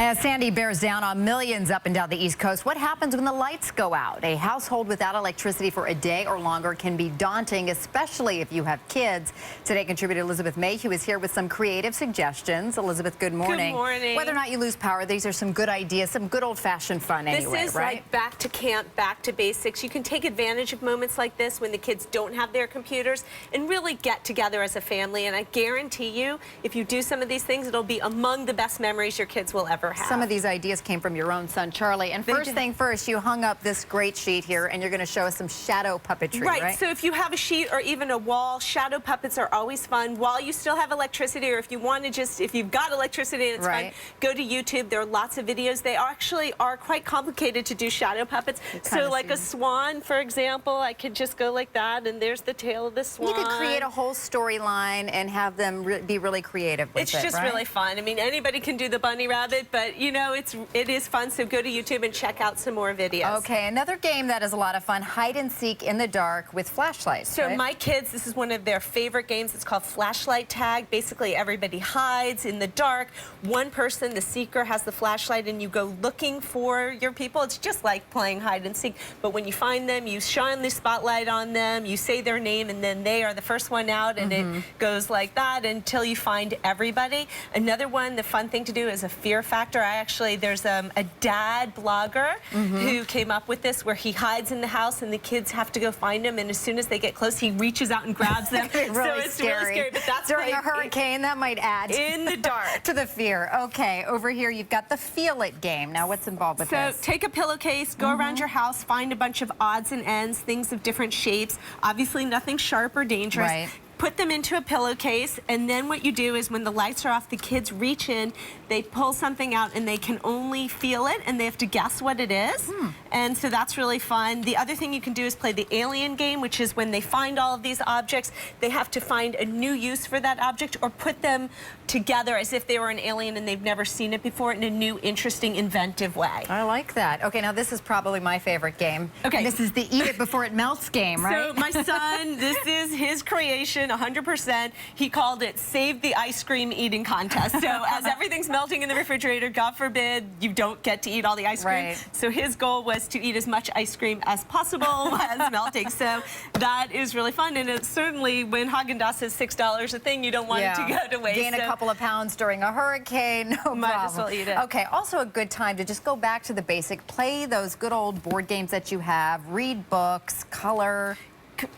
As Sandy bears down on millions up and down the East Coast, what happens when the lights go out? A household without electricity for a day or longer can be daunting, especially if you have kids. Today, contributor Elizabeth Mayhew is here with some creative suggestions. Elizabeth, good morning. Good morning. Whether or not you lose power, these are some good ideas, some good old-fashioned fun anyway, This is right? like back to camp, back to basics. You can take advantage of moments like this when the kids don't have their computers and really get together as a family. And I guarantee you, if you do some of these things, it'll be among the best memories your kids will ever have. Some of these ideas came from your own son, Charlie. And first thing first, you hung up this great sheet here, and you're going to show us some shadow puppetry, right? So if you have a sheet or even a wall, shadow puppets are always fun while you still have electricity, or if you want to just, if you've got electricity and it's fun, go to YouTube. There are lots of videos. They actually are quite complicated to do shadow puppets. So like a swan, for example, I could just go like that, and there's the tail of the swan. You could create a whole storyline and have them be really creative with it, It's just really fun. I mean, anybody can do the bunny rabbit, but you know, it is fun, so go to YouTube and check out some more videos. Okay, another game that is a lot of fun, hide and seek in the dark with flashlights. So my kids, this is one of their favorite games. It's called flashlight tag. Basically, everybody hides in the dark. One person, the seeker, has the flashlight, and you go looking for your people. It's just like playing hide and seek, but when you find them, you shine the spotlight on them, you say their name, and then they are the first one out, and it goes like that until you find everybody. Another one, the fun thing to do is a fear factor. There's a dad blogger who came up with this, where he hides in the house and the kids have to go find him, and as soon as they get close, he reaches out and grabs them. Really so it's really scary, but that's during a hurricane, that might add in the dark to the fear. Okay, over here you've got the feel it game. Now what's involved with this? So take a pillowcase, go around your house, find a bunch of odds and ends, things of different shapes, obviously nothing sharp or dangerous. Put them into a pillowcase, and then what you do is when the lights are off, the kids reach in, they pull something out, and they can only feel it, and they have to guess what it is. And so that's really fun. The other thing you can do is play the alien game, which is when they find all of these objects, they have to find a new use for that object or put them together as if they were an alien and they've never seen it before in a new, interesting, inventive way. I like that. Okay, now this is probably my favorite game. Okay. And this is the eat it before it melts game, right? So my son, this is his creation, 100%. He called it Save the Ice Cream Eating Contest. So as everything's melting in the refrigerator, God forbid you don't get to eat all the ice cream. So his goal was to eat as much ice cream as possible as melting. So that is really fun. And it's certainly, when Haagen-Dazs is $6 a thing, you don't want it to go to waste. Gain a couple of pounds during a hurricane, no problem. Might as well eat it. Okay, also a good time to just go back to the basic, play those good old board games that you have, read books, color.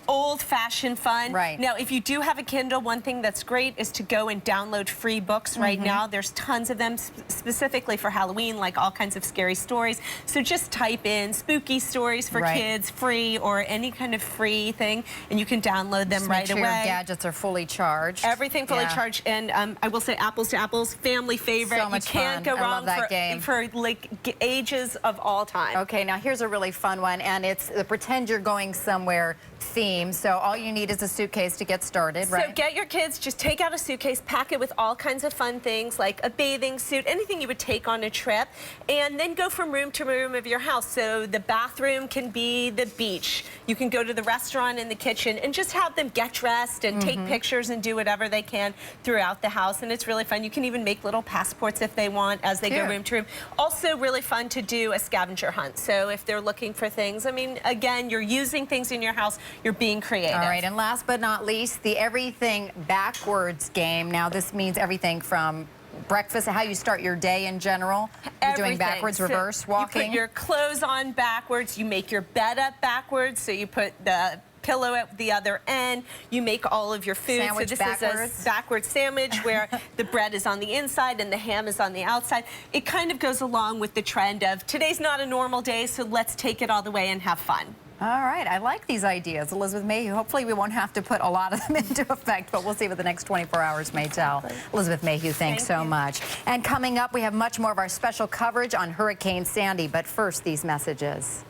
Old-fashioned fun. Now, if you do have a Kindle, one thing that's great is to go and download free books right now. There's tons of them specifically for Halloween, like all kinds of scary stories. So just type in spooky stories for kids, free, or any kind of free thing, and you can download them right away. Your gadgets are fully charged. Everything fully charged, and I will say apples to apples, family favorite. So much you can't fun. go wrong I love that game. for like ages of all time. Okay, now here's a really fun one, and it's the pretend you're going somewhere theme. So all you need is a suitcase to get started, So get your kids, just take out a suitcase, pack it with all kinds of fun things like a bathing suit, anything you would take on a trip, and then go from room to room of your house. So the bathroom can be the beach. You can go to the restaurant and the kitchen and just have them get dressed and take pictures and do whatever they can throughout the house, and it's really fun. You can even make little passports if they want as they go room to room. Also really fun to do a scavenger hunt. So if they're looking for things, I mean, again, you're using things in your house, you're being creative. All right, and last but not least, the everything backwards game. Now, this means everything from breakfast, how you start your day in general. You're doing backwards, reverse, walking. You put your clothes on backwards. You make your bed up backwards. So you put the pillow at the other end. You make all of your food. Sandwich so this backwards. is a backwards sandwich where the bread is on the inside and the ham is on the outside. It kind of goes along with the trend of today's not a normal day, so let's take it all the way and have fun. All right, I like these ideas. Elizabeth Mayhew, hopefully we won't have to put a lot of them into effect, but we'll see what the next 24 hours may tell. Elizabeth Mayhew, thanks so much. And coming up, we have much more of our special coverage on Hurricane Sandy, but first, these messages.